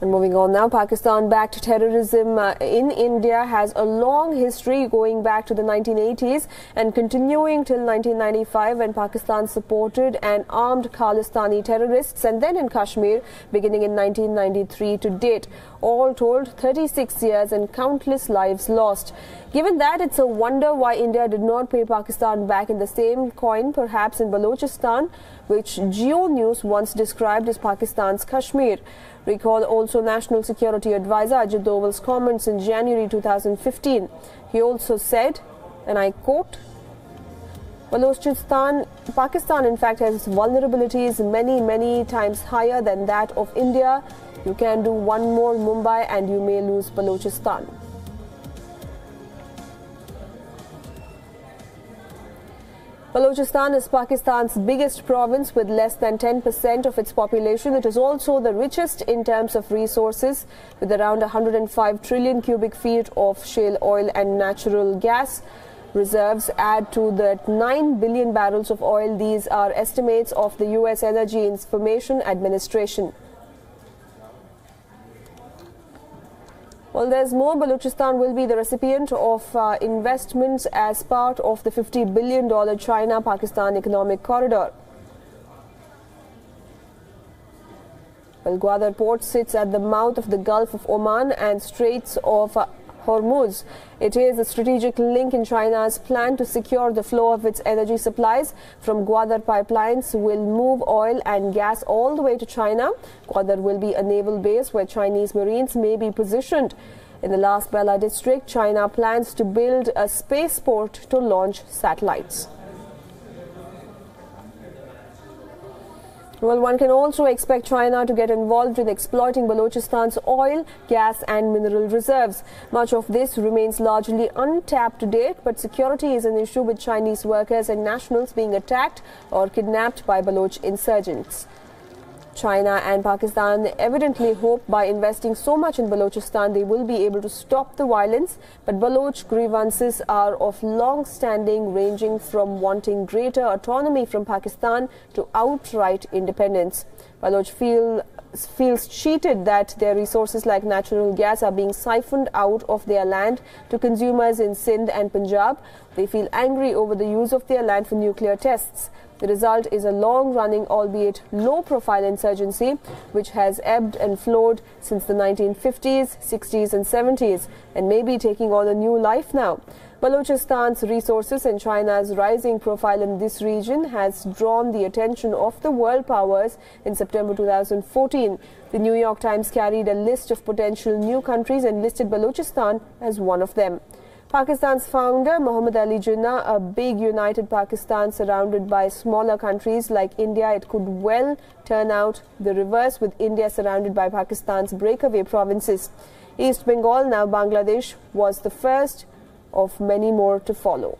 And moving on now, Pakistan-backed terrorism in India has a long history going back to the 1980s and continuing till 1995 when Pakistan supported and armed Khalistani terrorists, and then in Kashmir beginning in 1993 to date. All told, 36 years and countless lives lost. Given that, it's a wonder why India did not pay Pakistan back in the same coin, perhaps in Balochistan, which Geo News once described as Pakistan's Kashmir. Recall also National Security Advisor Ajit Doval's comments in January 2015. He also said, and I quote, Balochistan, Pakistan in fact has vulnerabilities many times higher than that of India. You can do one more Mumbai and you may lose Balochistan. Balochistan is Pakistan's biggest province with less than 10% of its population. It is also the richest in terms of resources, with around 105 trillion cubic feet of shale oil and natural gas. Reserves add to the 9 billion barrels of oil. These are estimates of the U.S. Energy Information Administration. Well, there's more. Balochistan will be the recipient of investments as part of the $50 billion China-Pakistan economic corridor. Well, Gwadar port sits at the mouth of the Gulf of Oman and Straits of Hormuz. It is a strategic link in China's plan to secure the flow of its energy supplies. From Gwadar, pipelines will move oil and gas all the way to China. Gwadar will be a naval base where Chinese Marines may be positioned. In the Las Bela district, China plans to build a spaceport to launch satellites. Well, one can also expect China to get involved in exploiting Balochistan's oil, gas and mineral reserves. Much of this remains largely untapped to date, but security is an issue with Chinese workers and nationals being attacked or kidnapped by Baloch insurgents. China and Pakistan evidently hope by investing so much in Balochistan they will be able to stop the violence, but Baloch grievances are of long standing, ranging from wanting greater autonomy from Pakistan to outright independence. Baloch feels cheated that their resources like natural gas are being siphoned out of their land to consumers in Sindh and Punjab. They feel angry over the use of their land for nuclear tests. The result is a long-running, albeit low-profile insurgency, which has ebbed and flowed since the 1950s, 60s and 70s, and may be taking on a new life now. Balochistan's resources and China's rising profile in this region has drawn the attention of the world powers in September 2014. The New York Times carried a list of potential new countries and listed Balochistan as one of them. Pakistan's founder, Muhammad Ali Jinnah, a big united Pakistan surrounded by smaller countries like India. It could well turn out the reverse, with India surrounded by Pakistan's breakaway provinces. East Bengal, now Bangladesh, was the first of many more to follow.